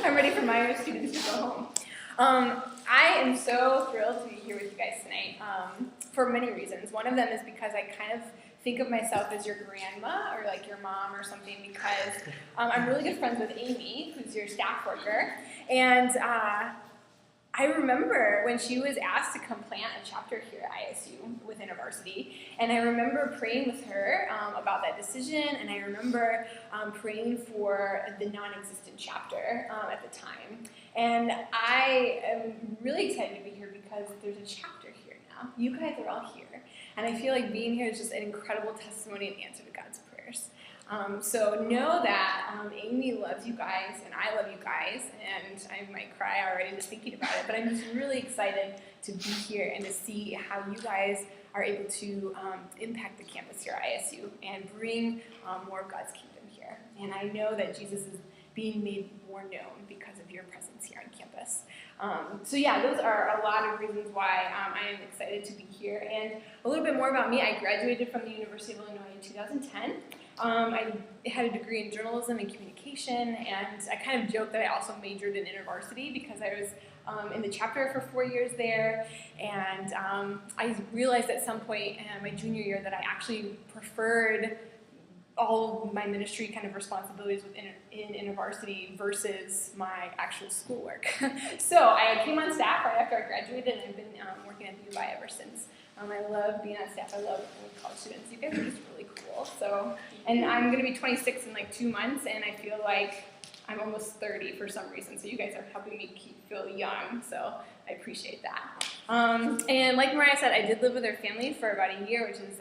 I'm ready for my students to go home. I am so thrilled to be here with you guys tonight for many reasons. One of them is because I kind of think of myself as your grandma or like your mom or something, because I'm really good friends with Amy, who's your staff worker, and I remember when she was asked to come plant a chapter here at ISU with InterVarsity, and I remember praying with her about that decision, and I remember praying for the non-existent chapter at the time. And I am really excited to be here because there's a chapter here now. You guys are all here, and I feel like being here is just an incredible testimony and answer to God's prayers. So know that Amy loves you guys, and I love you guys, and I might cry already just thinking about it, but I'm just really excited to be here and to see how you guys are able to impact the campus here at ISU and bring more of God's kingdom here. And I know that Jesus is being made more known because of your presence here on campus. So yeah, those are a lot of reasons why I am excited to be here. And a little bit more about me. I graduated from the University of Illinois in 2010. I had a degree in journalism and communication, and I kind of joke that I also majored in InterVarsity because I was in the chapter for 4 years there, and I realized at some point in my junior year that I actually preferred all of my ministry kind of responsibilities in InterVarsity versus my actual schoolwork. So I came on staff right after I graduated, and I've been working at the U of I ever since. I love being on staff. I love working with college students. You guys are just really cool. So, and I'm going to be 26 in like 2 months, and I feel like I'm almost 30 for some reason. So you guys are helping me feel young. So I appreciate that. And like Mariah said, I did live with her family for about a year, which is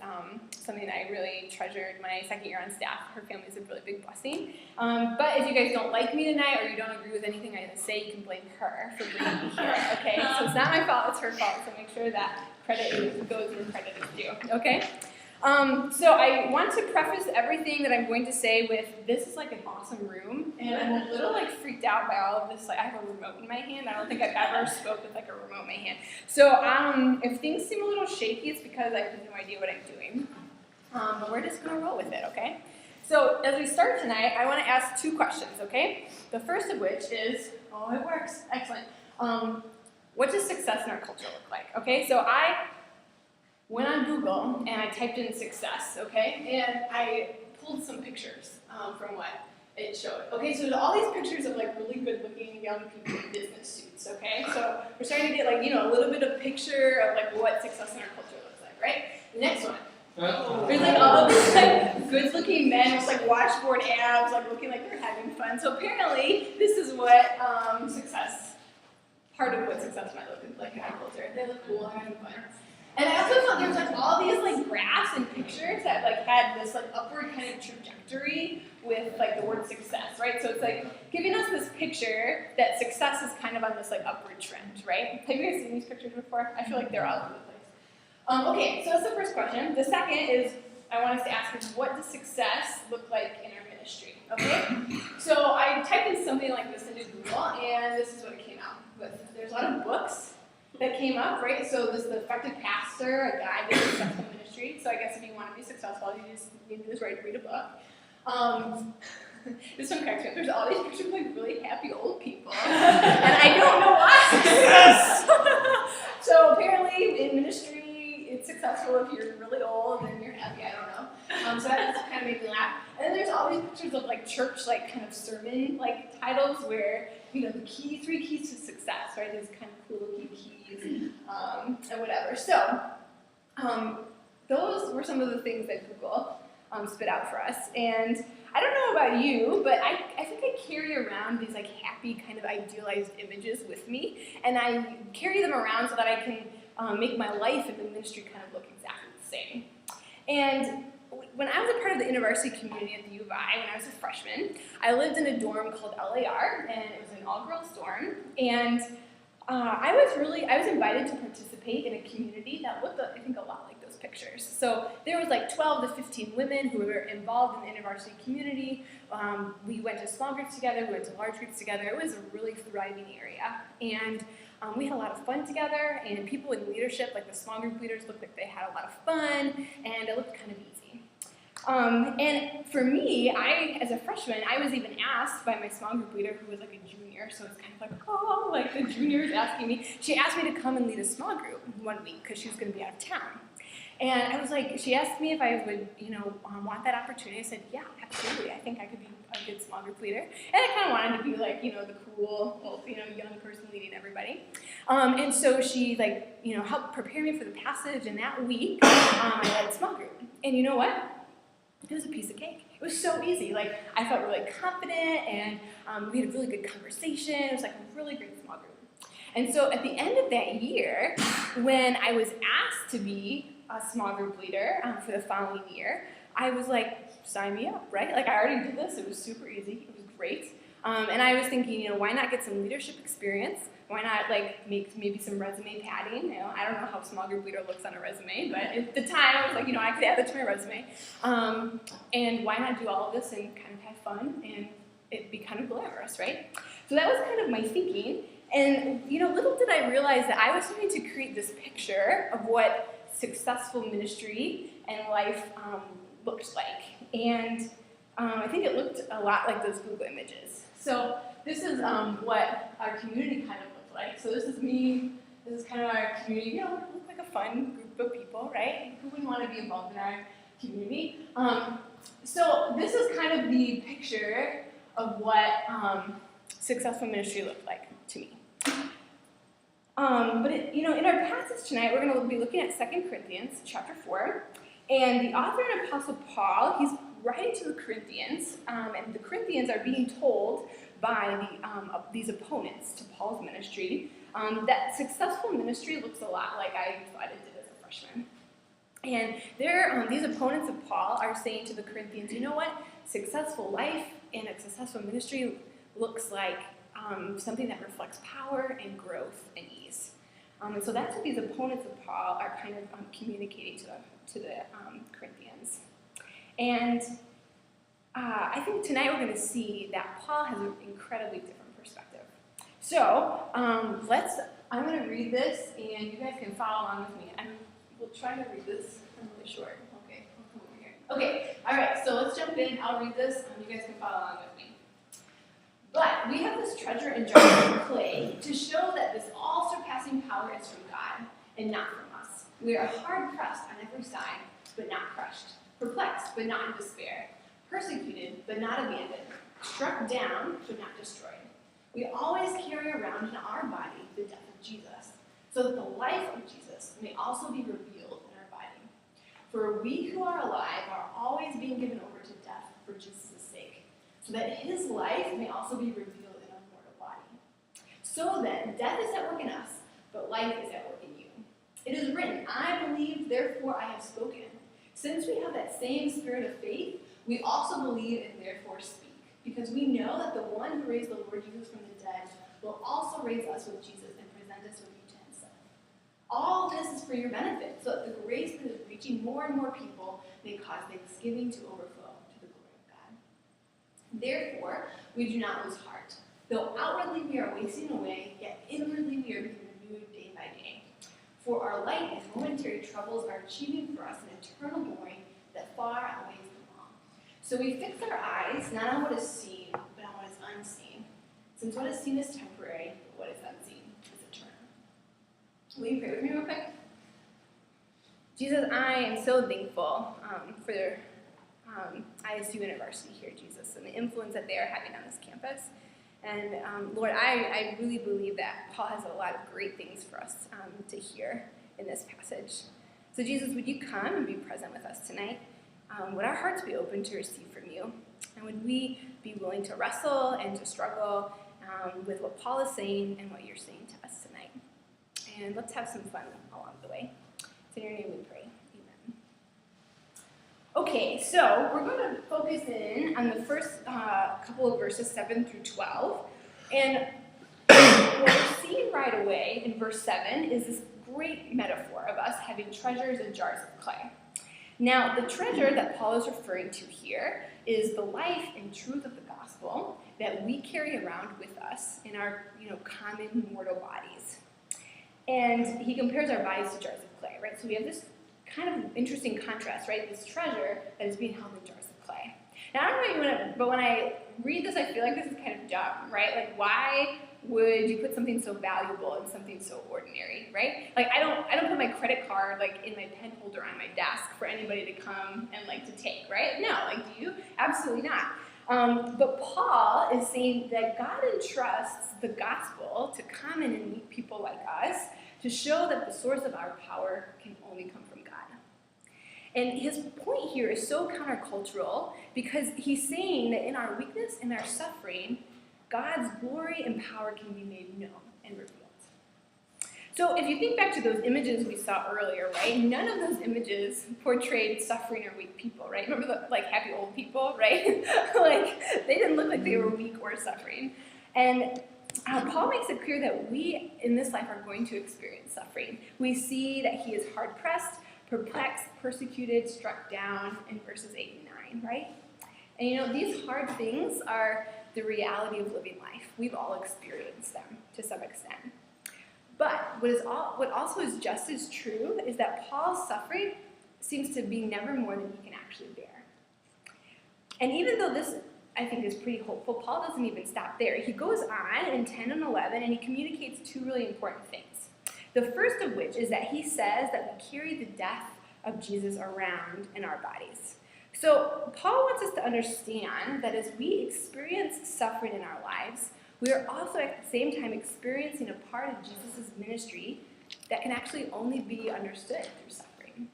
something that I really treasured my second year on staff. Her family is a really big blessing. But if you guys don't like me tonight or you don't agree with anything I say, you can blame her for bringing me here, okay? So it's not my fault, it's her fault. So make sure that credit goes where credit is due, okay? So I want to preface everything that I'm going to say with, this is like an awesome room, and I'm a little like freaked out by all of this. Like I have a remote in my hand. I don't think I've ever spoke with like a remote in my hand. So if things seem a little shaky, it's because I have no idea what I'm doing. But we're just gonna roll with it, okay? So as we start tonight, I want to ask 2 questions, okay? The first of which is, oh, it works, excellent. What does success in our culture look like? Okay, so I went on Google and I typed in success, okay? And I pulled some pictures from what it showed. Okay, so there's all these pictures of like really good looking young people in business suits, okay? So we're starting to get like, you know, a little bit of picture of like what success in our culture looks like, right? The next one. There's like all these like good looking men with like washboard abs, like looking like they're having fun. So apparently this is what part of what success might look like in our culture. They look cool, they're having fun. And I also thought there was like all these like graphs and pictures that like had this like upward kind of trajectory with like the word success, right? So it's like giving us this picture that success is kind of on this like upward trend, right? Have you guys seen these pictures before? I feel like they're all over the place. Okay, so that's the first question. The second is, I want us to ask is, what does success look like in our ministry, okay? So I typed in something like this into Google, and this is what it came out with. There's a lot of books that came up, right? So this is the Effective Pastor, a guide to successful ministry. So I guess if you want to be successful, all you just need to do is read a book. This one cracks me up. There's all these pictures of like really happy old people, and I don't know why. So apparently in ministry, it's successful if you're really old and you're happy. I don't know. So that just kind of made me laugh. And then there's all these pictures of like church, like kind of sermon like titles where, you know, the 3 keys to success, right? These kind of cool looking keys and whatever. So those were some of the things that Google spit out for us. And I don't know about you, but I think I carry around these like happy kind of idealized images with me, and I carry them around so that I can make my life in the ministry kind of look exactly the same. And when I was a part of the InterVarsity community at the U of I, when I was a freshman, I lived in a dorm called LAR, and it was an all-girls dorm, and I was invited to participate in a community that looked, I think, a lot like those pictures. So there was like 12 to 15 women who were involved in the InterVarsity community. We went to small groups together, we went to large groups together. It was a really thriving area, and we had a lot of fun together, and people in leadership, like the small group leaders, looked like they had a lot of fun, and it looked kind of easy. And for me, as a freshman, I was even asked by my small group leader, who was like a junior, so it's kind of like, oh, like the junior is asking me. She asked me to come and lead a small group one week because she was going to be out of town. And I was like, she asked me if I would, want that opportunity. I said, yeah, absolutely. I think I could be a good small group leader. And I kind of wanted to be like, the cool, young person leading everybody. And so she helped prepare me for the passage. And that week, I led a small group. And you know what? It was a piece of cake. It was so easy. Like, I felt really confident, and we had a really good conversation. It was like a really great small group. And so at the end of that year, when I was asked to be a small group leader for the following year, I was like, sign me up, right? Like, I already did this. It was super easy. It was great. And I was thinking, why not get some leadership experience? Why not, make maybe some resume padding? I don't know how small group leader looks on a resume, but at the time, I was like, I could add that to my resume. And why not do all of this and kind of have fun and it be kind of glamorous, right? So that was kind of my thinking. And, little did I realize that I was starting to create this picture of what successful ministry and life looked like. And I think it looked a lot like those Google images. So this is what our community kind of looked like. So this is me. This is kind of our community. It looked like a fun group of people, right? Who wouldn't want to be involved in our community? So this is kind of the picture of what successful ministry looked like to me. But in our passage tonight, we're going to be looking at 2 Corinthians chapter 4. And the author and apostle Paul, he's writing to the Corinthians, and the Corinthians are being told by these opponents to Paul's ministry that successful ministry looks a lot like I thought it did as a freshman. And these opponents of Paul are saying to the Corinthians, you know what? Successful life and a successful ministry looks like something that reflects power and growth and ease. And so that's what these opponents of Paul are kind of communicating to the Corinthians. And I think tonight we're going to see that Paul has an incredibly different perspective. So I'm going to read this, and you guys can follow along with me. We'll try to read this. I'm really short. Okay, I'll come over here. Okay, all right, so let's jump in. I'll read this, and you guys can follow along with me. But we have this treasure in jars of clay to show that this all-surpassing power is from God and not from us. We are hard-pressed on every side, but not crushed, perplexed, but not in despair, persecuted, but not abandoned, struck down, but not destroyed. We always carry around in our body the death of Jesus, so that the life of Jesus may also be revealed in our body. For we who are alive are always being given over to death for Jesus' sake, so that his life may also be revealed in our mortal body. So then, death is at work in us, but life is at work in you. It is written, I believe, therefore I have spoken. Since we have that same spirit of faith, we also believe and therefore speak, because we know that the one who raised the Lord Jesus from the dead will also raise us with Jesus and present us with you to himself. All this is for your benefit, so that the grace that is reaching more and more people may cause thanksgiving to overflow to the glory of God. Therefore, we do not lose heart. Though outwardly we are wasting away, yet inwardly we are being renewed day by day. For our light and momentary troubles are achieving for us an eternal glory that far outweighs them all. So we fix our eyes not on what is seen, but on what is unseen. Since what is seen is temporary, but what is unseen is eternal. Will you pray with me real quick? Jesus, I am so thankful for ISU University here, Jesus, and the influence that they are having on this campus. And Lord, I really believe that Paul has a lot of great things for us to hear in this passage. So Jesus, would you come and be present with us tonight? Would our hearts be open to receive from you? And would we be willing to wrestle and to struggle with what Paul is saying and what you're saying to us tonight? And let's have some fun along the way. It's in your name we pray. Amen. Okay, so we're going to focus in on the first couple of verses, 7 through 12. And what we're seeing right away in verse 7 is this great metaphor of us having treasures in jars of clay. Now, the treasure that Paul is referring to here is the life and truth of the gospel that we carry around with us in our, common mortal bodies. And he compares our bodies to jars of clay, right? So we have this kind of interesting contrast, right? This treasure that is being held in jars of clay. Now, I don't know about you, but when I read this, I feel like this is kind of dumb, right? Like, why would you put something so valuable in something so ordinary, right? Like, I don't put my credit card, like, in my pen holder on my desk for anybody to come and, like, to take, right? No, like, do you? Absolutely not. But Paul is saying that God entrusts the gospel to come in and meet people like us to show that the source of our power can only come from God. And his point here is so countercultural because he's saying that in our weakness, in our suffering, God's glory and power can be made known and revealed. So if you think back to those images we saw earlier, right, none of those images portrayed suffering or weak people, right? Remember the like happy old people, right? Like they didn't look like they were weak or suffering. And Paul makes it clear that we in this life are going to experience suffering. We see that he is hard-pressed, perplexed, persecuted, struck down in verses 8 and 9, right? And you know, these hard things are the reality of living life. We've all experienced them to some extent. But what also is just as true is that Paul's suffering seems to be never more than he can actually bear. And even though this, I think, is pretty hopeful, Paul doesn't even stop there. He goes on in 10 and 11, and he communicates two really important things. The first of which is that he says that we carry the death of Jesus around in our bodies. So Paul wants us to understand that as we experience suffering in our lives, we are also at the same time experiencing a part of Jesus' ministry that can actually only be understood through suffering.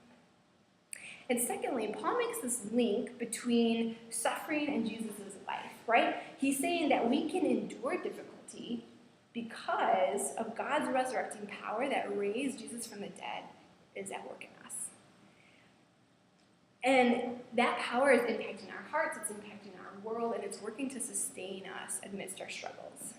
And secondly, Paul makes this link between suffering and Jesus' life, right? He's saying that we can endure difficulty because of God's resurrecting power that raised Jesus from the dead is at work in us. And that power is impacting our hearts, it's impacting our world, and it's working to sustain us amidst our struggles.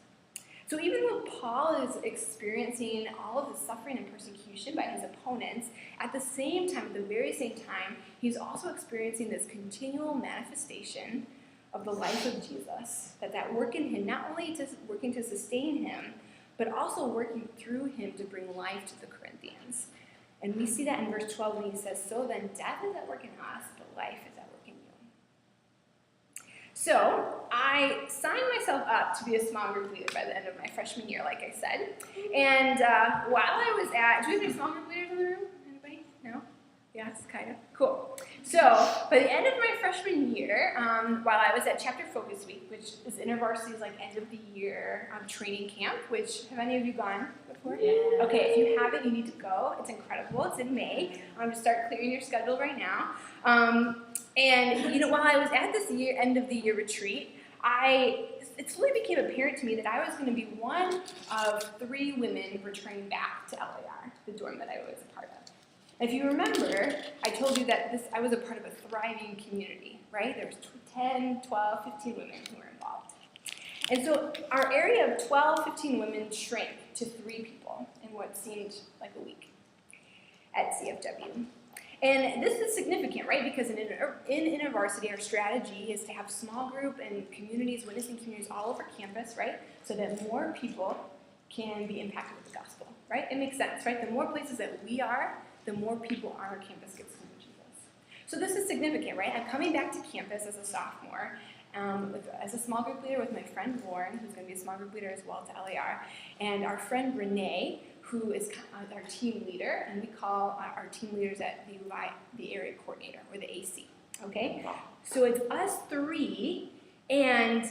So even though Paul is experiencing all of the suffering and persecution by his opponents, at the same time, at the very same time, he's also experiencing this continual manifestation of the life of Jesus, that work in him, not only working to sustain him, but also working through him to bring life to the Corinthians. And we see that in verse 12 when he says, "So then death is at work in us, but life is at work in you." So I signed myself up to be a small group leader by the end of my freshman year, like I said. And while I was at, do we have any small group leaders in the room? Anybody? No? Yeah, it's kind of cool. So by the end of my freshman year, while I was at Chapter Focus Week, which is InterVarsity's like end of the year training camp, which have any of you gone before? Yeah. Okay, if you haven't, you need to go. It's incredible. It's in May. Just start clearing your schedule right now. And you know, while I was at this end of the year retreat, it slowly became apparent to me that I was going to be one of 3 women returning back to LAR, the dorm that I was a part of. If you remember, I told you that I was a part of a thriving community, right? There was 10, 12, 15 women who were involved. And so our area of 12, 15 women shrank to 3 people in what seemed like a week at CFW. And this is significant, right? Because in InterVarsity, our strategy is to have small group and communities, witnessing communities all over campus, right? So that more people can be impacted with the gospel, right? It makes sense, right? The more places that we are, the more people on our campus gets to know Jesus. So this is significant, right? I'm coming back to campus as a sophomore, as a small group leader with my friend Lauren, who's going to be a small group leader as well to LAR, and our friend Renee, who is our team leader, and we call our team leaders at the area coordinator, or the AC, okay? So it's us 3, and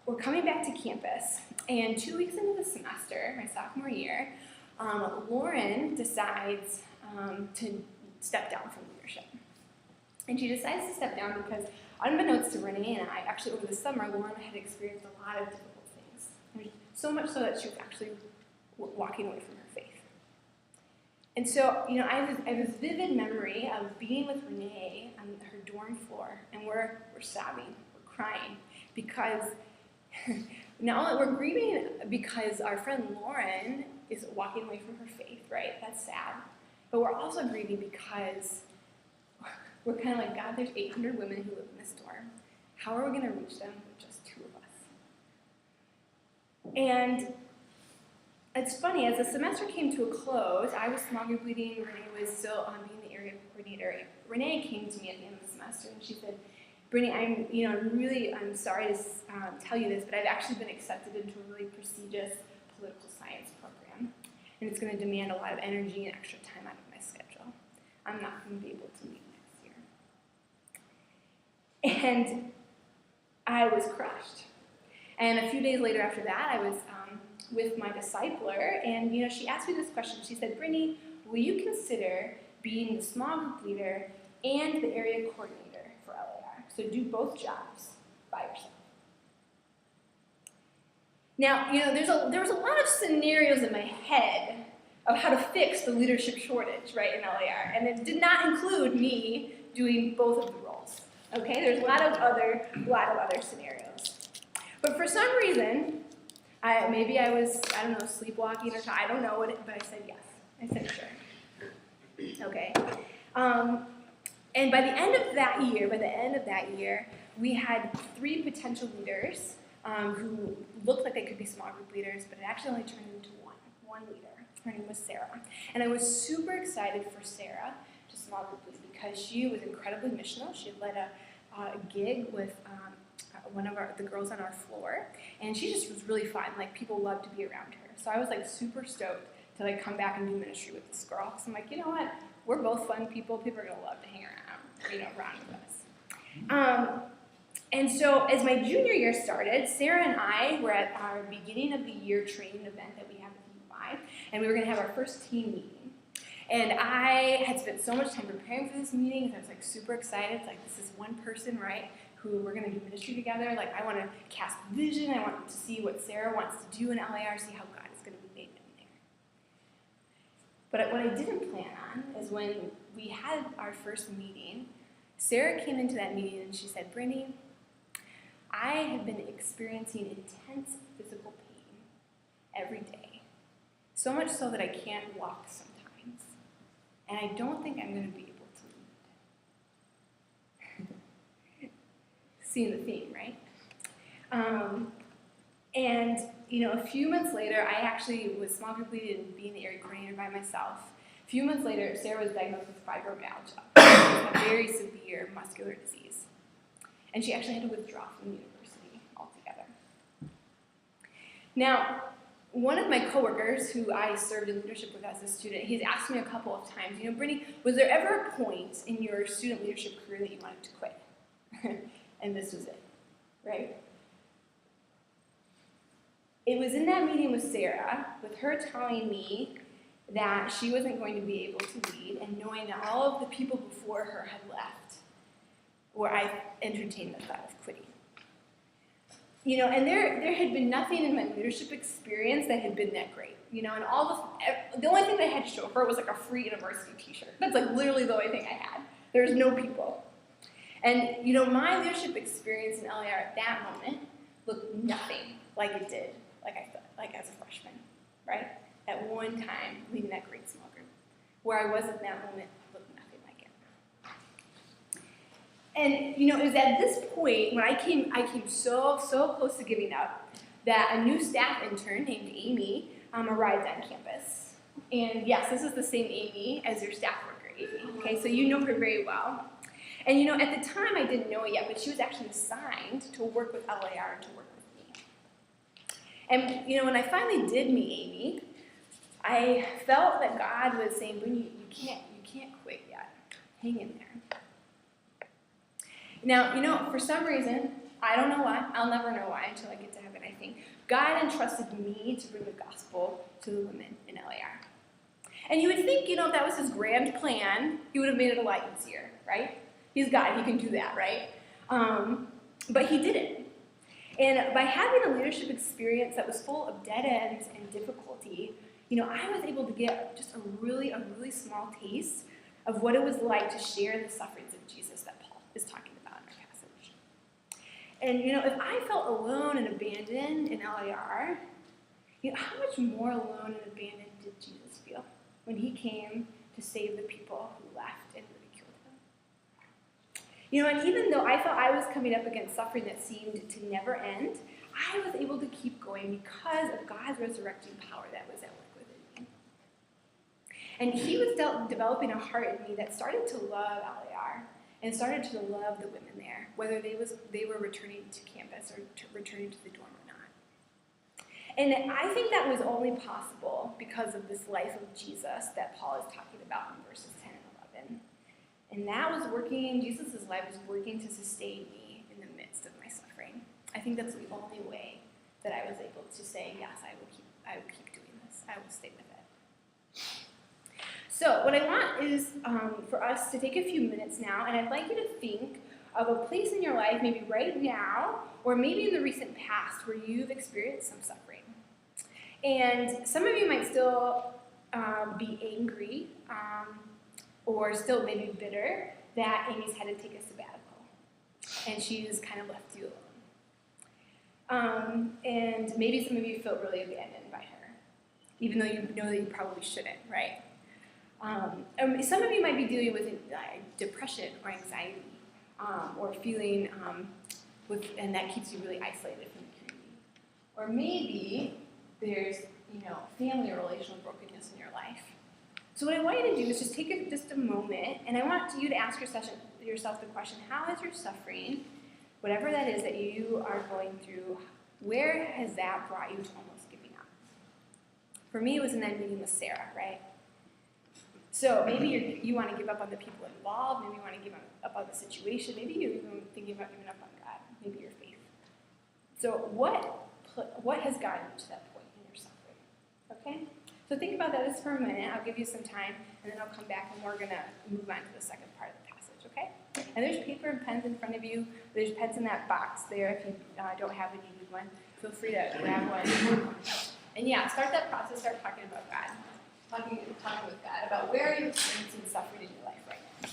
we're coming back to campus, and 2 weeks into the semester, my sophomore year, Lauren decides to step down from leadership. And she decides to step down because, unbeknownst to Renee and I, actually over the summer, Lauren had experienced a lot of difficult things. And so much so that she was actually walking away from her faith. And so, you know, I have this vivid memory of being with Renee on her dorm floor, and we're sobbing, we're crying, because not only we're grieving because our friend Lauren is walking away from her faith, right? That's sad. But we're also grieving because we're kind of like, God, there's 800 women who live in this dorm. How are we going to reach them with just 2 of us? And it's funny, as the semester came to a close, I was small group leading, Renee was still being the area coordinator, Renee came to me at the end of the semester and she said, Brittany, I'm sorry to tell you this, but I've actually been accepted into a really prestigious political science program, and it's going to demand a lot of energy and extra time out of my schedule. I'm not going to be able to meet next year. And I was crushed. And a few days later after that, I was with my discipler, and she asked me this question. She said, Brittany, will you consider being the small group leader and the area coordinator for LAR? So do both jobs by yourself. Now, there was a lot of scenarios in my head of how to fix the leadership shortage, right, in LAR, and it did not include me doing both of the roles. Okay, there's a lot of other scenarios. But for some reason, maybe I was, sleepwalking or something, I don't know, but I said yes. I said sure. Okay. And by the end of that year, we had 3 potential leaders who looked like they could be small group leaders, but it actually only turned into one leader. Her name was Sarah. And I was super excited for Sarah to small group lead because she was incredibly missional. She had led a gig with one of the girls on our floor, and she just was really fun. Like, people loved to be around her. So I was like super stoked to come back and do ministry with this girl. Because I'm like, you know what? We're both fun people. People are gonna love to hang around with us. And so as my junior year started, Sarah and I were at our beginning of the year training event that we have at UI, and we were gonna have our first team meeting. And I had spent so much time preparing for this meeting, and I was super excited. It's this one person, right, who we're gonna do ministry together. I wanna cast vision. I want to see what Sarah wants to do in LAR, see how God is gonna be made known there. But what I didn't plan on is when we had our first meeting, Sarah came into that meeting and she said, Brittany, I have been experiencing intense physical pain every day, so much so that I can't walk sometimes, and I don't think I'm going to be able to lead. Seeing the theme, right? And a few months later, I actually was small group lead and being the area coordinator by myself. A few months later, Sarah was diagnosed with fibromyalgia, a very severe muscular disease. And she actually had to withdraw from the university altogether. Now, one of my coworkers who I served in leadership with as a student, he's asked me a couple of times, Brittany, was there ever a point in your student leadership career that you wanted to quit? And this was it, right? It was in that meeting with Sarah, with her telling me that she wasn't going to be able to lead, and knowing that all of the people before her had left, where I entertained the thought of quitting. And there had been nothing in my leadership experience that had been that great. And the only thing that I had to show her was a free university t-shirt. That's literally the only thing I had. There was no people. And my leadership experience in LAR at that moment looked nothing like it did, like as a freshman, right? At one time, leading that great small group. Where I was at that moment looked nothing like it. And it was at this point when I came so close to giving up that a new staff intern named Amy arrived on campus. And yes, this is the same Amy as your staff worker, Amy. Okay, so you know her very well. And at the time I didn't know it yet, but she was actually assigned to work with LAR and to work with me. And when I finally did meet Amy, I felt that God was saying, Brittany, you can't quit yet. Hang in there. Now, for some reason, I don't know why, I'll never know why until I get to heaven, I think, God entrusted me to bring the gospel to the women in LAR. And you would think, if that was his grand plan, he would have made it a lot easier, right? He's God, he can do that, right? But he didn't. And by having a leadership experience that was full of dead ends and difficulty, I was able to get just a really small taste of what it was like to share the sufferings of Jesus that Paul is talking about in our passage. And, if I felt alone and abandoned in LAR, how much more alone and abandoned did Jesus feel when he came to save the people who left and ridiculed him? And even though I felt I was coming up against suffering that seemed to never end, I was able to keep going because of God's resurrecting power that was at work within me. And he was developing a heart in me that started to love LAR and started to love the women there, whether they were returning to campus or returning to the dorm or not. And I think that was only possible because of this life of Jesus that Paul is talking about in verses 10 and 11. And that was working, Jesus' life was working to sustain me in the midst of my suffering. I think that's the only way that I was able to say, yes, I will keep doing this. I will stay with it. So what I want is for us to take a few minutes now, and I'd like you to think of a place in your life, maybe right now, or maybe in the recent past, where you've experienced some suffering. And some of you might still be angry, or still maybe bitter that Amy's had to take a sabbatical, and she's kind of left you alone. And maybe some of you feel really abandoned by her, even though you know that you probably shouldn't, right? Some of you might be dealing with depression or anxiety, or feeling and that keeps you really isolated from the community. Or maybe there's family or relational brokenness in your life. So what I want you to do is just take just a moment, and I want you to ask yourself the question: how has your suffering, whatever that is that you are going through, where has that brought you to almost giving up? For me, it was in that meeting with Sarah, right? So maybe you want to give up on the people involved, maybe you want to give up on the situation, maybe you're even thinking about giving up on God, maybe your faith. So what has gotten you to that point in your suffering? Okay? So think about that just for a minute. I'll give you some time, and then I'll come back, and we're going to move on to the second part of the passage, okay? And there's paper and pens in front of you. There's pens in that box there. If you don't have a needed one, feel free to grab one. And yeah, start that process, start talking about God. Talking with God about where you're experiencing suffering in your life right now.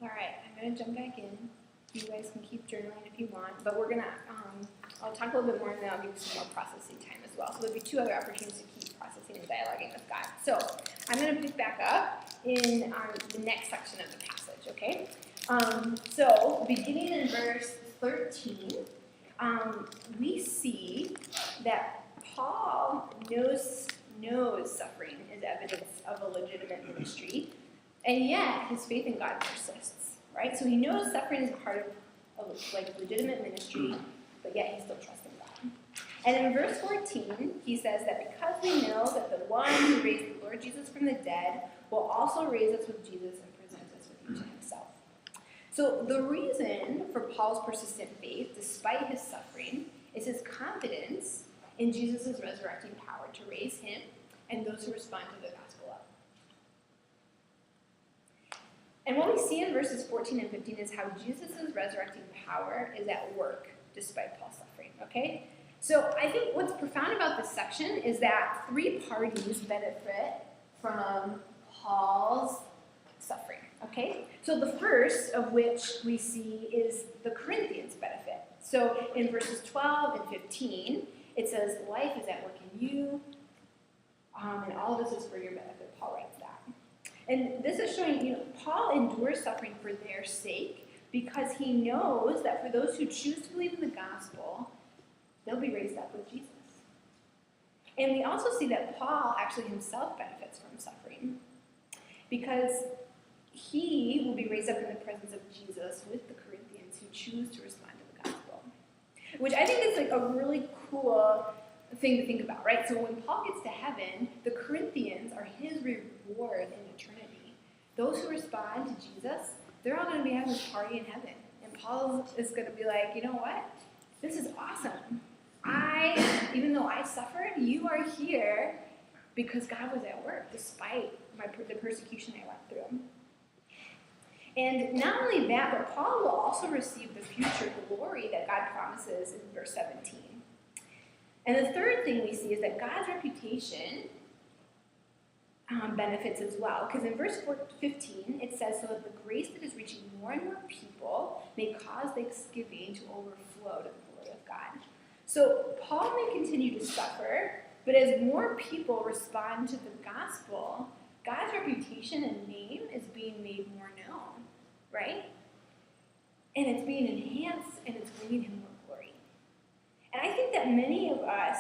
All right, I'm going to jump back in. You guys can keep journaling if you want, but we're going to, I'll talk a little bit more, and then I'll give you some more processing time as well. So there'll be 2 other opportunities to keep processing and dialoguing with God. So I'm going to pick back up in the next section of the passage, okay? So beginning in verse 13, we see that Paul knows suffering is evidence of a legitimate ministry, and yet his faith in God persists, right? So he knows suffering is part of legitimate ministry, but yet he still trusts in God. And in verse 14, he says that because we know that the one who raised the Lord Jesus from the dead will also raise us with Jesus and present us with you to himself. So the reason for Paul's persistent faith, despite his suffering, is is his confidence in Jesus' resurrecting power to raise him and those who respond to the gospel up. And what we see in verses 14 and 15 is how Jesus' resurrecting power is at work despite Paul's suffering, okay? So I think what's profound about this section is that three parties benefit from Paul's suffering, okay? So the first of which we see is the Corinthians' benefit. So in verses 12 and 15, it says, life is at work in you, and all of this is for your benefit. Paul writes that. And this is showing, Paul endures suffering for their sake because he knows that for those who choose to believe in the gospel, they'll be raised up with Jesus. And we also see that Paul actually himself benefits from suffering because he will be raised up in the presence of Jesus with the Corinthians who choose to respond to the gospel. Which I think is like a really cool thing to think about, right? So when Paul gets to heaven, the Corinthians are his reward in eternity. Those who respond to Jesus, they're all going to be having this party in heaven. And Paul is going to be like, you know what? This is awesome. Even though I suffered, you are here because God was at work despite the persecution I went through. And not only that, but Paul will also receive the future glory that God promises in verse 17. And the third thing we see is that God's reputation benefits as well. Because in verse 15, it says, so that the grace that is reaching more and more people may cause thanksgiving to overflow to the glory of God. So Paul may continue to suffer, but as more people respond to the gospel, God's reputation and name is being made more known, right? And it's being enhanced, and it's bringing him more glory. And I think that many of us,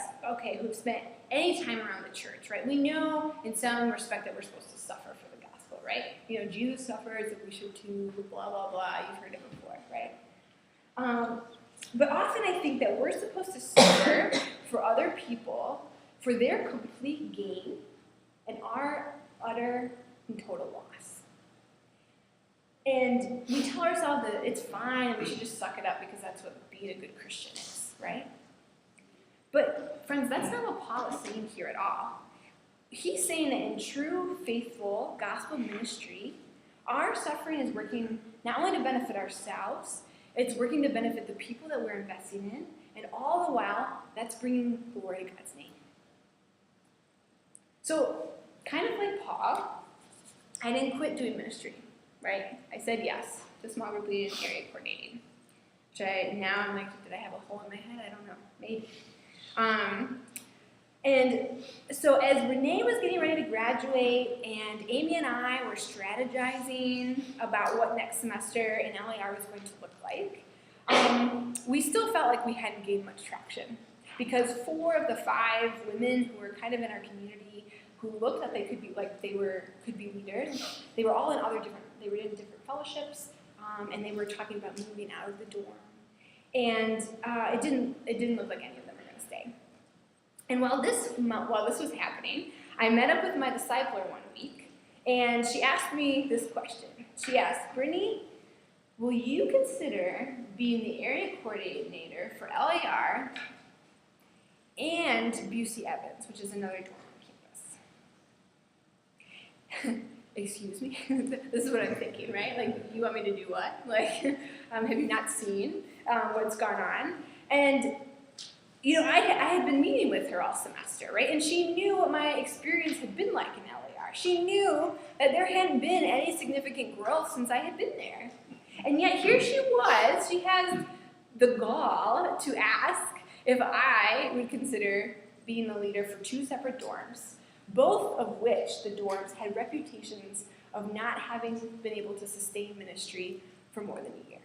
who've spent any time around the church, right? We know in some respect that we're supposed to suffer for the gospel, right? Jesus suffers, and we should too, blah, blah, blah. You've heard it before, right? But often I think that we're supposed to suffer for other people for their complete gain and our utter and total loss. And we tell ourselves that it's fine and we should just suck it up because that's what being a good Christian is, right? But, friends, that's not what Paul is saying here at all. He's saying that in true, faithful gospel ministry, our suffering is working not only to benefit ourselves, it's working to benefit the people that we're investing in, and all the while, that's bringing glory to God's name. So, kind of like Paul, I didn't quit doing ministry, right? I said yes to small group leading and area coordinating. Now I'm like, did I have a hole in my head? I don't know. Maybe. And so as Renee was getting ready to graduate and Amy and I were strategizing about what next semester in LAR was going to look like, we still felt like we hadn't gained much traction because 4 of the 5 women who were kind of in our community who looked like they could be could be leaders, they were all in they were in different fellowships, and they were talking about moving out of the dorm. And it didn't look like any of them were going to stay. And while this was happening, I met up with my discipler one week, and she asked me this question. She asked, Brittany, will you consider being the area coordinator for LAR and Busey Evans, which is another dorm on campus? Excuse me? This is what I'm thinking, right? Like, you want me to do what? Like, have you not seen what's gone on? And I had been meeting with her all semester, right? And she knew what my experience had been like in LAR. She knew that there hadn't been any significant growth since I had been there. And yet here she was. She has the gall to ask if I would consider being the leader for 2 separate dorms, both of which the dorms had reputations of not having been able to sustain ministry for more than a year.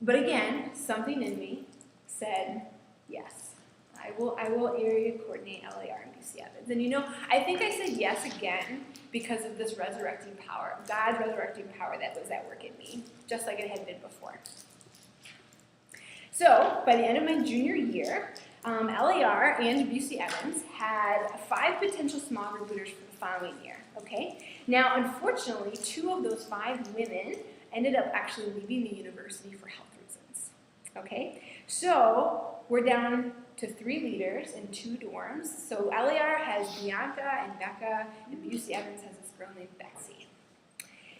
But again, something in me said, yes, I will area coordinate LAR and BC Evans. And I think I said yes again because of this resurrecting power, God's resurrecting power that was at work in me, just like it had been before. So, by the end of my junior year, LAR and BC Evans had 5 potential small group leaders for the following year, okay? Now, unfortunately, 2 of those 5 women ended up actually leaving the university for health reasons. Okay? So we're down to 3 leaders and 2 dorms. So LAR has Bianca and Becca, and UC Evans has this girl named Betsy.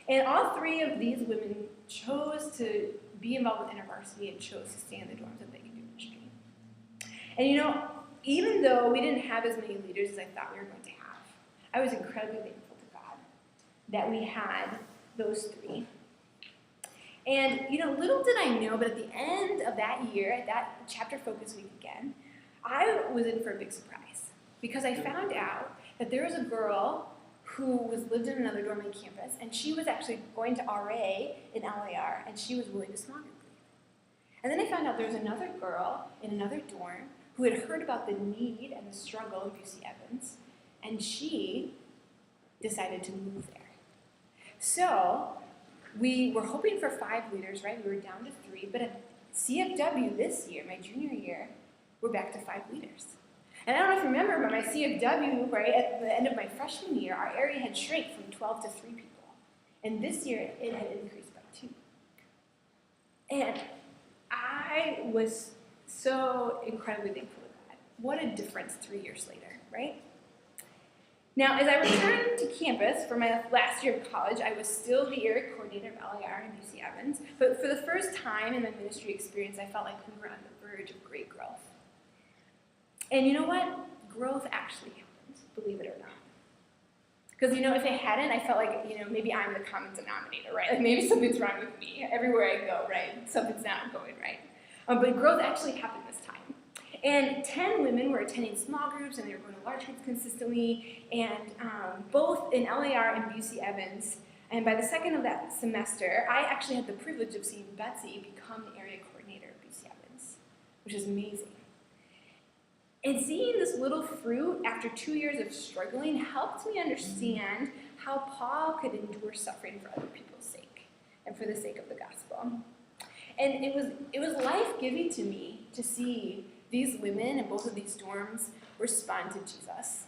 And all 3 of these women chose to be involved with InterVarsity and chose to stay in the dorms that they could do ministry. And even though we didn't have as many leaders as I thought we were going to have, I was incredibly thankful to God that we had those 3. And little did I know, but at the end of that year, at that chapter focus week again, I was in for a big surprise because I found out that there was a girl who lived in another dorm on campus, and she was actually going to RA in LAR, and she was willing to small group lead. And then I found out there was another girl in another dorm who had heard about the need and the struggle of UC Evans, and she decided to move there. So we were hoping for 5 leaders, right? We were down to 3, but at CFW this year, my junior year, we're back to 5 leaders. And I don't know if you remember, but my CFW, right, at the end of my freshman year, our area had shrank from 12 to 3 people. And this year, it had increased by 2. And I was so incredibly thankful to God. What a difference 3 years later, right? Now, as I returned to campus for my last year of college, I was still the area coordinator of LAR and UC Evans, but for the first time in my ministry experience, I felt like we were on the verge of great growth. And you know what? Growth actually happens, believe it or not. Because, if it hadn't, I felt like, maybe I'm the common denominator, right? Like maybe something's wrong with me. Everywhere I go, right? Something's not going right. But growth actually happened this time. And 10 women were attending small groups, and they were going to large groups consistently, and both in LAR and UC Evans. And by the second of that semester, I actually had the privilege of seeing Betsy become the area coordinator of UC Evans, which is amazing. And seeing this little fruit after 2 years of struggling helped me understand how Paul could endure suffering for other people's sake and for the sake of the gospel. And it was life-giving to me to see these women in both of these dorms respond to Jesus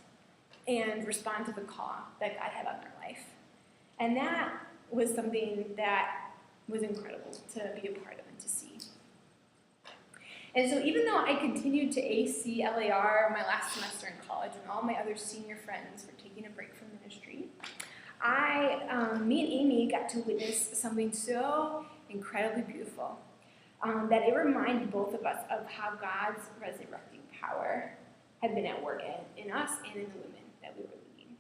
and respond to the call that God had on their life. And that was something that was incredible to be a part of and to see. And so even though I continued to AC LAR my last semester in college and all my other senior friends were taking a break from ministry, me and Amy got to witness something so incredibly beautiful that it reminded both of us of how God's resurrecting power had been at work in us and in the women that we were leading.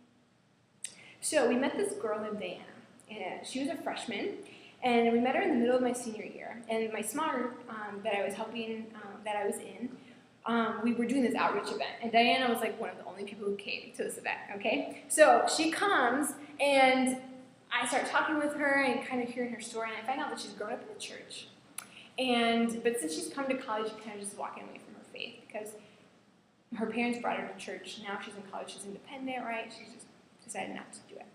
So we met this girl named Diana, and she was a freshman, and we met her in the middle of my senior year. And my small group that I was helping, that I was in, we were doing this outreach event, and Diana was like one of the only people who came to this event, okay? So she comes, and I start talking with her and kind of hearing her story, and I find out that she's grown up in the church. But since she's come to college, she's kind of just walking away from her faith because her parents brought her to church. Now she's in college, she's independent, right? She's just decided not to do it.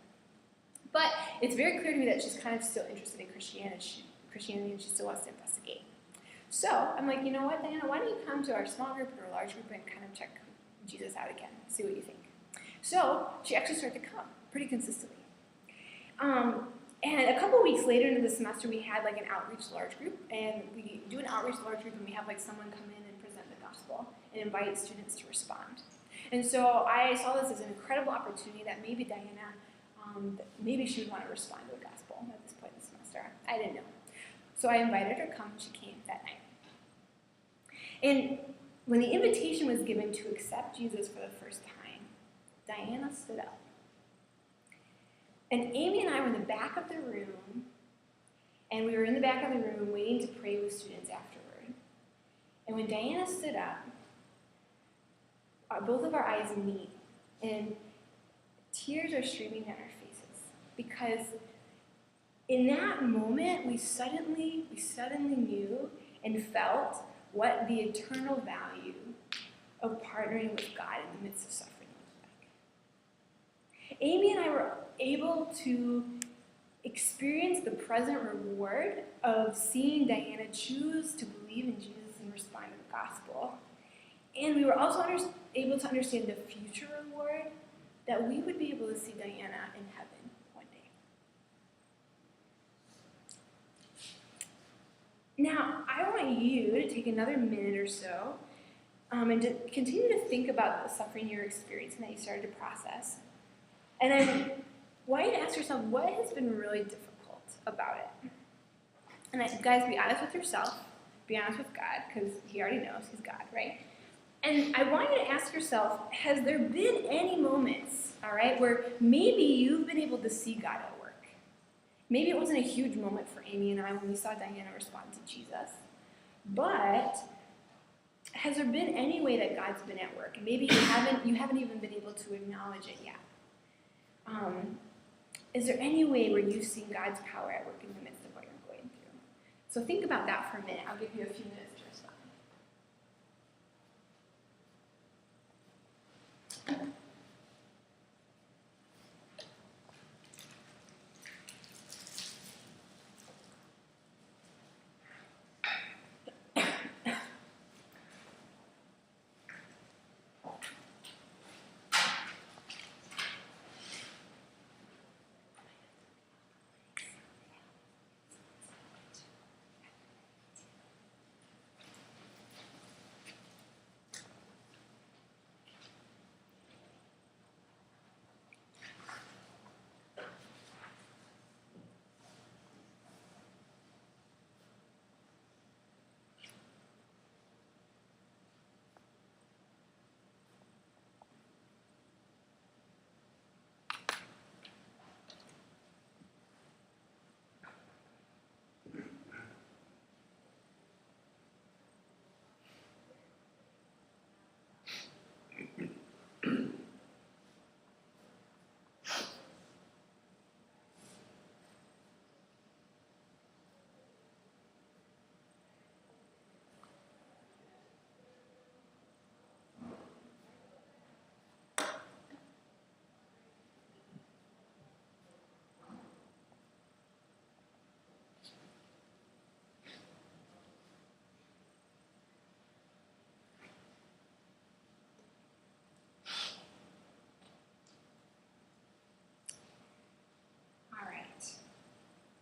But it's very clear to me that she's kind of still interested in Christianity and she still wants to investigate. So I'm like, you know what, Diana, why don't you come to our small group or a large group and kind of check Jesus out again, see what you think. So she actually started to come pretty consistently. And a couple weeks later into the semester, we had like an outreach large group, and we do an outreach large group, and we have like someone come in and present the gospel and invite students to respond. And so I saw this as an incredible opportunity that maybe Diana, maybe she would want to respond to the gospel at this point in the semester. I didn't know. So I invited her to come, and she came that night. And when the invitation was given to accept Jesus for the first time, Diana stood up. And Amy and I were in the back of the room, and we were in the back of the room waiting to pray with students afterward. And when Diana stood up, both of our eyes meet, and tears are streaming down our faces. Because in that moment, we suddenly knew and felt what the eternal value of partnering with God in the midst of suffering looked like. Amy and I were able to experience the present reward of seeing Diana choose to believe in Jesus and respond to the gospel. And we were also able to understand the future reward that we would be able to see Diana in heaven one invite you to take another minute or so and to continue to think about the suffering you're experiencing that you started to process. And I want you to ask yourself, what has been really difficult about it? And guys, be honest with yourself. Be honest with God, because He already knows. He's God, right? And I want you to ask yourself, has there been any moments, all right, where maybe you've been able to see God at work? Maybe it wasn't a huge moment for Amy and I when we saw Diana respond to Jesus. But has there been any way that God's been at work? Maybe you haven't even been able to acknowledge it yet. Is there any way where you've seen God's power at work in the midst of what you're going through? So think about that for a minute. I'll give you a few minutes to respond.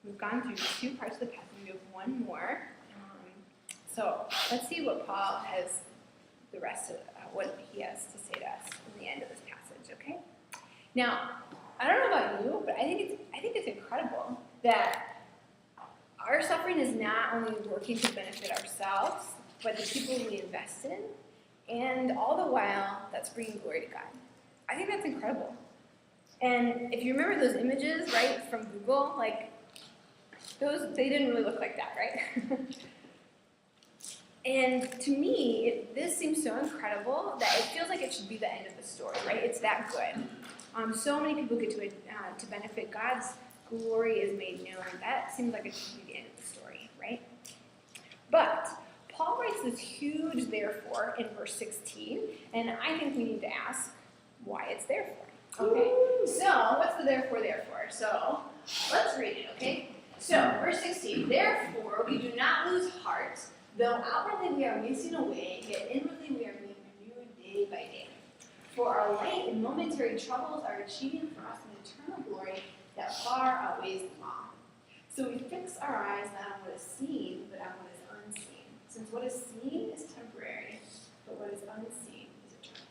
We've gone through 2 parts of the passage. We have one more. So let's see what Paul has, the rest of what he has to say to us in the end of this passage, okay? Now, I don't know about you, but I think it's incredible that our suffering is not only working to benefit ourselves, but the people we invest in, and all the while, that's bringing glory to God. I think that's incredible. And if you remember those images, right, from Google, like, they didn't really look like that, right? And to me, this seems so incredible that it feels like it should be the end of the story, right? It's that good. So many people get to benefit. God's glory is made known. That seems like it should be the end of the story, right? But Paul writes this huge therefore in verse 16, and I think we need to ask why it's therefore. Okay, so what's the therefore? So let's read it, okay? So, verse 16, therefore we do not lose heart, though outwardly we are wasting away, yet inwardly we are being renewed day by day. For our light and momentary troubles are achieving for us an eternal glory that far outweighs them all. So we fix our eyes not on what is seen, but on what is unseen. Since what is seen is temporary, but what is unseen is eternal.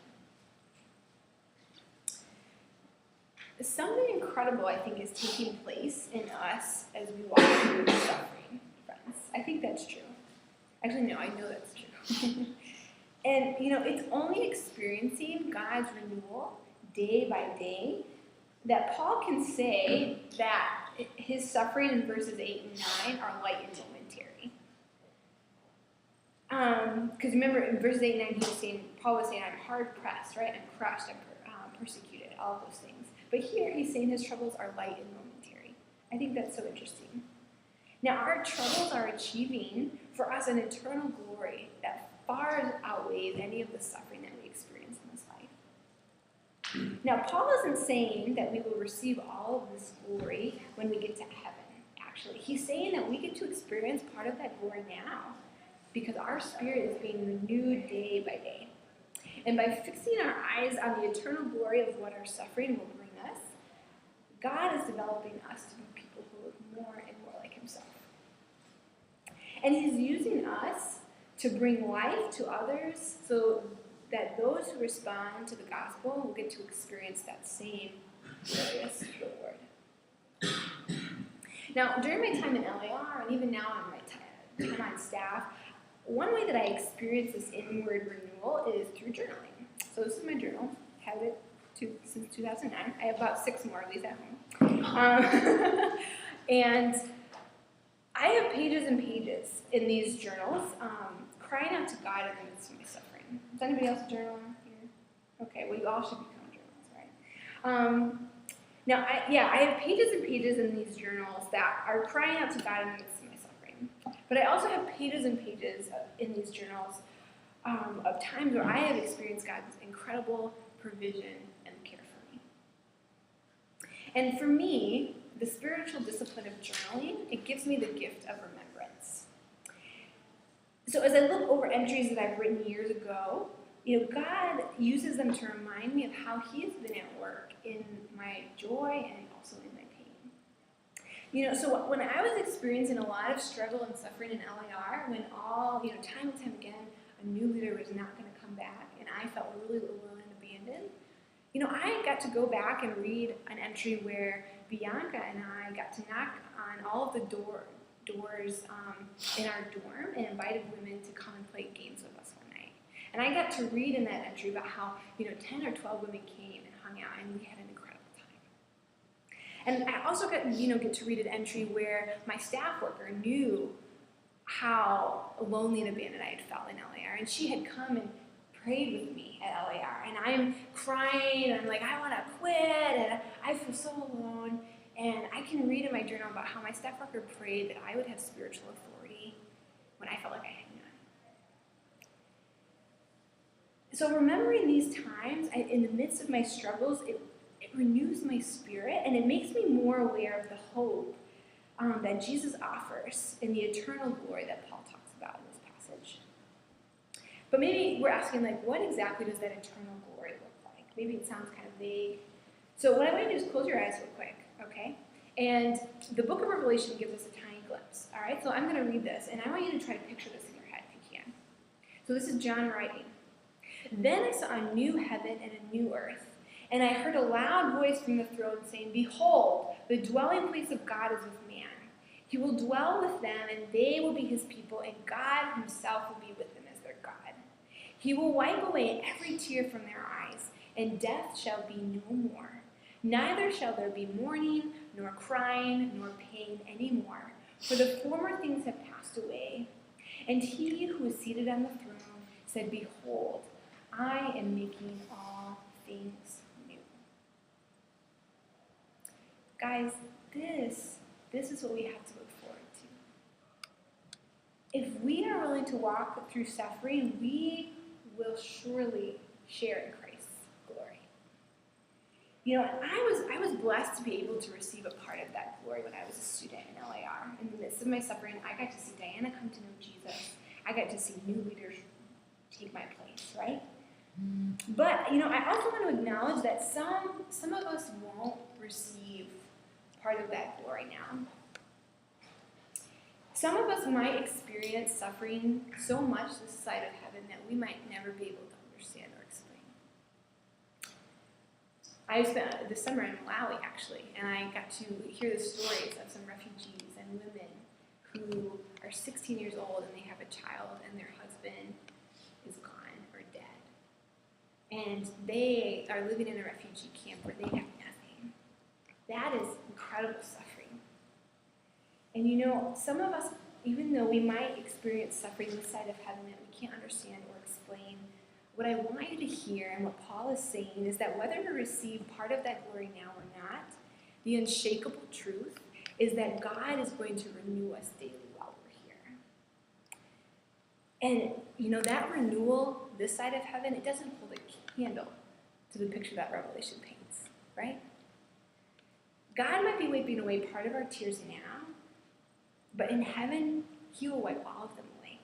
Something incredible, I think, is taking place in us as we walk through suffering, friends. I think that's true. Actually, no, I know that's true. And, it's only experiencing God's renewal day by day that Paul can say that his suffering in verses 8 and 9 are light and momentary. Because remember, in verses 8 and 9, Paul was saying, I'm hard pressed, right? I'm crushed, I'm persecuted, all of those things. But here he's saying his troubles are light and momentary. I think that's so interesting. Now, our troubles are achieving for us an eternal glory that far outweighs any of the suffering that we experience in this life. Now, Paul isn't saying that we will receive all of this glory when we get to heaven, actually. He's saying that we get to experience part of that glory now because our spirit is being renewed day by day. And by fixing our eyes on the eternal glory of what our suffering will bring us, God is developing us to be people who look more and more like Himself. And he's using us to bring life to others so that those who respond to the gospel will get to experience that same glorious reward. Now, during my time in LAR, and even now in my time on staff, one way that I experience this inward renewal is through journaling. So this is my journal. I've had it since 2009. I have about 6 more of these at home. And I have pages and pages in these journals, crying out to God in the midst of my suffering. Does anybody else journal here? Okay, well, you all should become journalists, right? Now, I have pages and pages in these journals that are crying out to God in the midst of my suffering. But I also have pages and pages in these journals of times where I have experienced God's incredible provision and care for me. And for me, the spiritual discipline of journaling, it gives me the gift of remembrance. So as I look over entries that I've written years ago, God uses them to remind me of how he has been at work in my joy and also in my pain. So when I was experiencing a lot of struggle and suffering in LAR, when all, time and time again, a new leader was not going to come back, and I felt really alone and abandoned, I got to go back and read an entry where Bianca and I got to knock on all of the doors in our dorm and invited women to come and play games with us one night. And I got to read in that entry about how 10 or 12 women came and hung out, and we had an incredible time. And I also got get to read an entry where my staff worker knew how lonely and abandoned I had felt in LAR, and she had come and prayed with me at LAR, and I'm crying, and I'm like, I want to quit, and I feel so alone. And I can read in my journal about how my staff worker prayed that I would have spiritual authority when I felt like I had none. So remembering these times, in the midst of my struggles, it renews my spirit, and it makes me more aware of the hope that Jesus offers in the eternal glory that Paul talks about in this passage. But maybe we're asking, what exactly does that eternal glory look like? Maybe it sounds kind of vague. So what I want to do is close your eyes real quick, okay? And the book of Revelation gives us a tiny glimpse, all right? So I'm going to read this, and I want you to try to picture this in your head if you can. So this is John writing. Then I saw a new heaven and a new earth, and I heard a loud voice from the throne saying, Behold, the dwelling place of God is with man. He will dwell with them, and they will be his people, and God himself will be with them as their God. He will wipe away every tear from their eyes, and death shall be no more. Neither shall there be mourning, nor crying, nor pain any more, for the former things have passed away. And he who is seated on the throne said, Behold, I am making all things new. Guys, this is what we have to look forward to. If we are willing to walk through suffering, we will surely share in Christ's glory. I was blessed to be able to receive a part of that glory when I was a student in LAR. In the midst of my suffering, I got to see Diana come to know Jesus. I got to see new leaders take my place, right? But, I also want to acknowledge that some of us won't receive part of that glory now. Some of us might experience suffering so much this side of heaven that we might never be able to understand or explain. I spent the summer in Malawi, actually, and I got to hear the stories of some refugees and women who are 16 years old and they have a child and their husband is gone or dead. And they are living in a refugee camp where they have nothing. That is incredible suffering. And some of us, even though we might experience suffering this side of heaven that we can't understand or explain, what I want you to hear and what Paul is saying is that whether we receive part of that glory now or not, the unshakable truth is that God is going to renew us daily while we're here. And, that renewal this side of heaven, it doesn't hold a candle to the picture that Revelation paints, right? God might be wiping away part of our tears now, but in heaven, he will wipe all of them away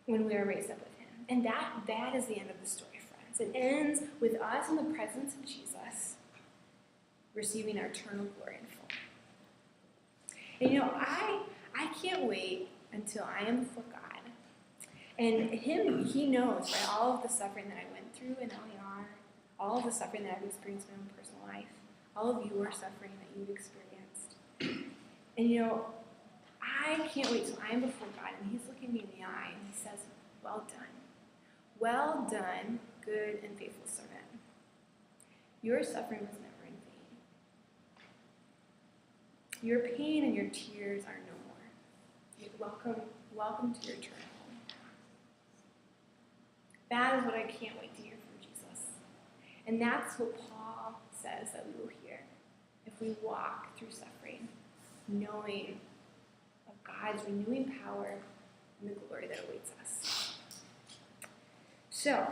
when we are raised up with him. And that is the end of the story, friends. It ends with us in the presence of Jesus, receiving our eternal glory in full. And I can't wait until I am before God. And He knows, right, all of the suffering that I went through in LER, all of the suffering that I've experienced in my own personal life, all of your suffering that you've experienced. And you know, I can't wait till I am before God, and He's looking me in the eye, and He says, well done. Well done, good and faithful servant. Your suffering was never in vain. Your pain and your tears are no more. Welcome to your eternal home. That is what I can't wait to hear from Jesus. And that's what Paul says that we will hear if we walk through suffering, knowing of God's renewing power and the glory that awaits us. So,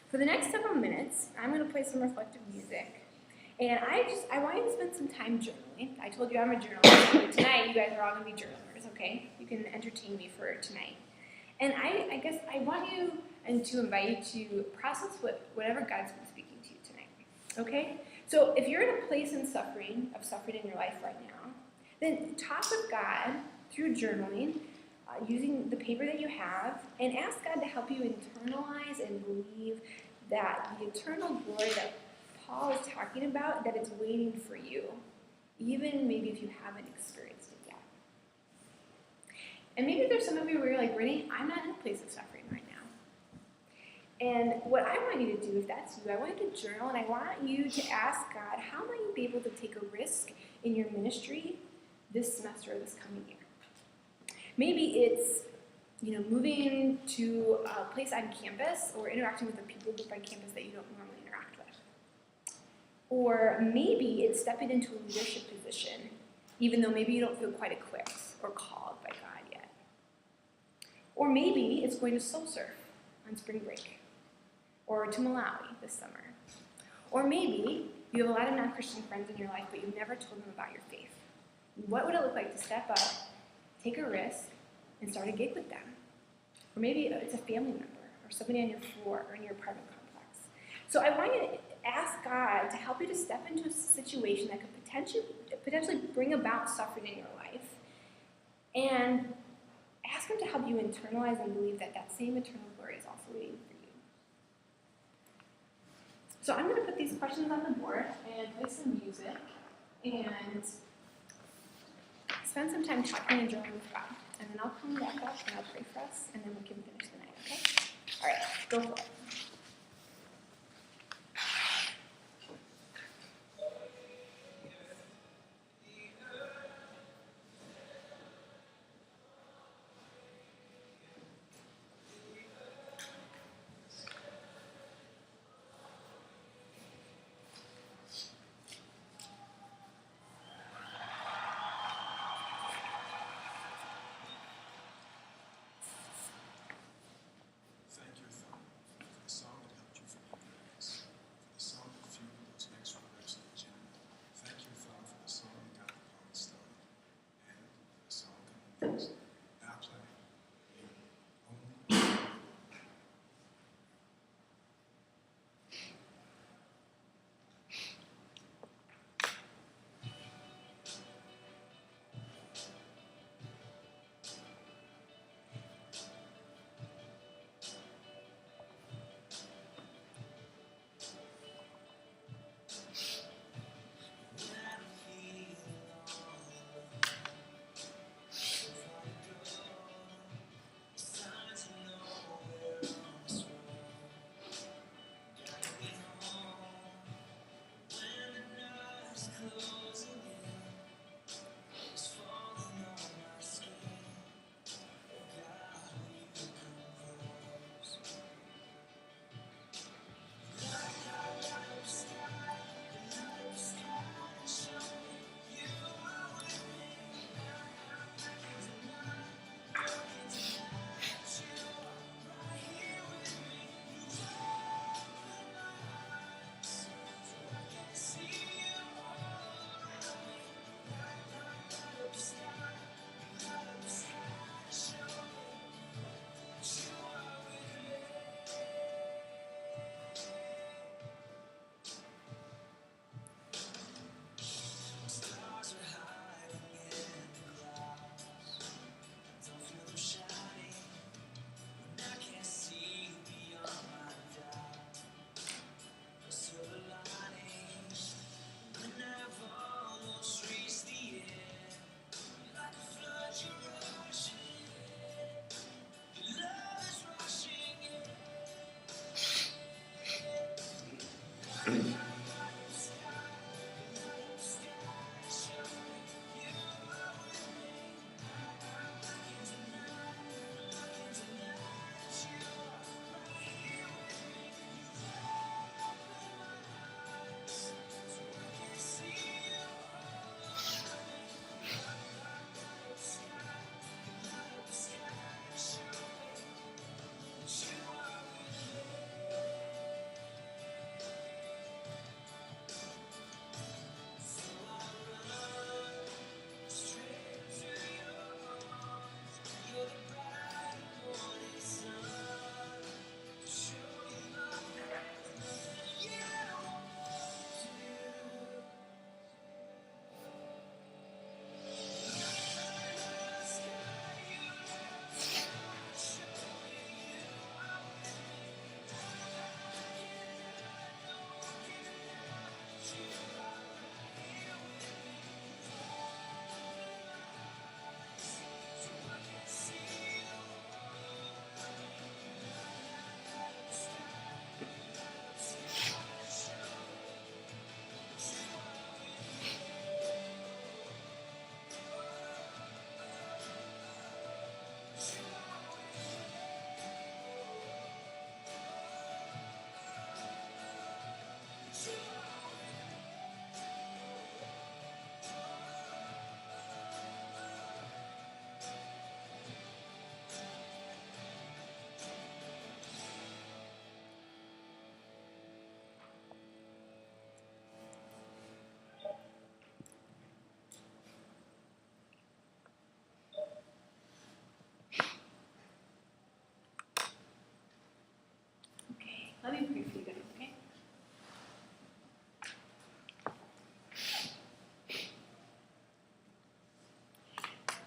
for the next several minutes, I'm going to play some reflective music. And I want you to spend some time journaling. I told you I'm a journaler. So tonight, you guys are all going to be journalers, okay? You can entertain me for tonight. And I guess I want you and to invite you to process whatever God's been speaking to you tonight, okay? So if you're in a place of suffering in your life right now, then talk with God through journaling, using the paper that you have, and ask God to help you internalize and believe that the eternal glory that Paul is talking about, that it's waiting for you, even maybe if you haven't experienced it yet. And maybe there's some of you where you're like, Brittany, I'm not in a place of suffering right now. And what I want you to do, if that's you, I want you to journal, and I want you to ask God, how might you be able to take a risk in your ministry this semester or this coming year? Maybe it's, moving to a place on campus or interacting with a people group on campus that you don't normally interact with. Or maybe it's stepping into a leadership position, even though maybe you don't feel quite equipped or called by God yet. Or maybe it's going to soul surf on spring break, or to Malawi this summer. Or maybe you have a lot of non-Christian friends in your life, but you've never told them about your faith. What would it look like to step up, take a risk, and start a gig with them? Or maybe it's a family member, or somebody on your floor, or in your apartment complex. So I want you to ask God to help you to step into a situation that could potentially bring about suffering in your life, and ask Him to help you internalize and believe that that same eternal glory is also waiting for you. So I'm going to put these questions on the board and play some music, and spend some time talking and journaling with God. And then I'll come back up and I'll pray for us, and then we can finish the night, okay? All right, go for it.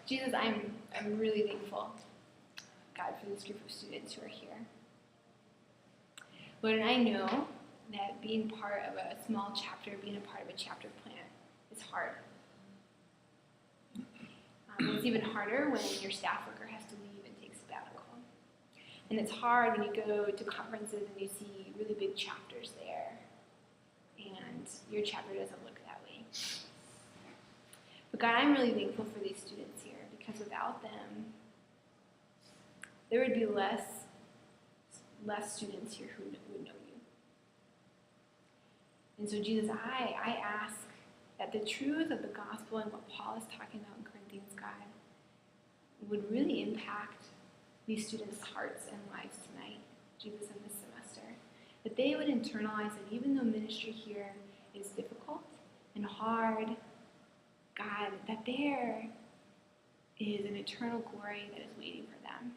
Jesus, I'm really thankful, God, for this group of students who are here. Lord, and I know that being part of a small chapter, being a part of a chapter plant is hard. It's even harder when your staff worker has to leave and take sabbatical. And it's hard when you go to conferences and you see really big chapters there, and your chapter doesn't look that way. But God, I'm really thankful for these students here, because without them, there would be less students here who would know you. And so, Jesus, I ask that the truth of the gospel and what Paul is talking about in Corinthians, God, would really impact these students' hearts and lives tonight, Jesus, in this semester. That they would internalize that even though ministry here is difficult and hard, God, that there is an eternal glory that is waiting for them.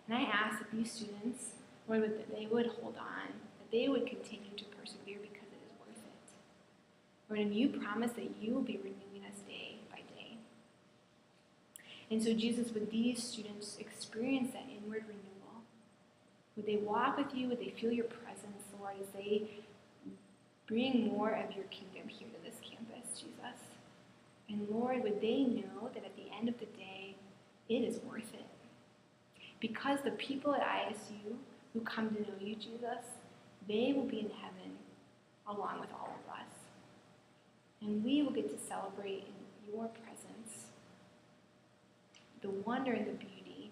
And I ask that these students, Lord, that they would hold on, that they would continue to persevere because it is worth it. Lord, and you promise that you will be renewing us day by day. And so, Jesus, would these students experience that inward renewal? Would they walk with you? Would they feel your presence, Lord, as they bring more of your kingdom here to this campus, Jesus? And Lord, would they know that at the end of the day, it is worth it? Because the people at ISU who come to know you, Jesus, they will be in heaven along with all of us. And we will get to celebrate in your presence the wonder and the beauty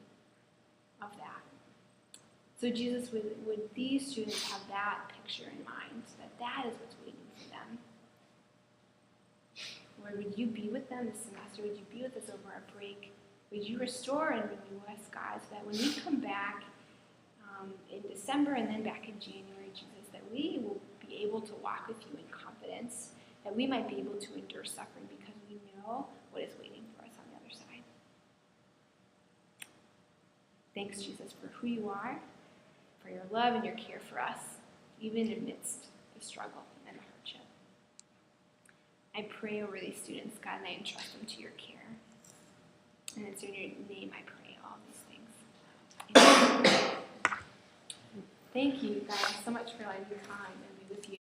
of that. So Jesus, would these students have that picture in mind, that is what's waiting for them? Lord, would you be with them this semester? Would you be with us over our break? Would you restore and renew us, God, so that when we come back in December and then back in January, Jesus, that we will be able to walk with you in confidence, that we might be able to endure suffering because we know what is waiting for us on the other side. Thanks, Jesus, for who you are, for your love and your care for us, even amidst the struggle and the hardship. I pray over these students, God, and I entrust them to your care. And it's in your name I pray all these things. Amen. Thank you, guys, so much for letting me come and be with you.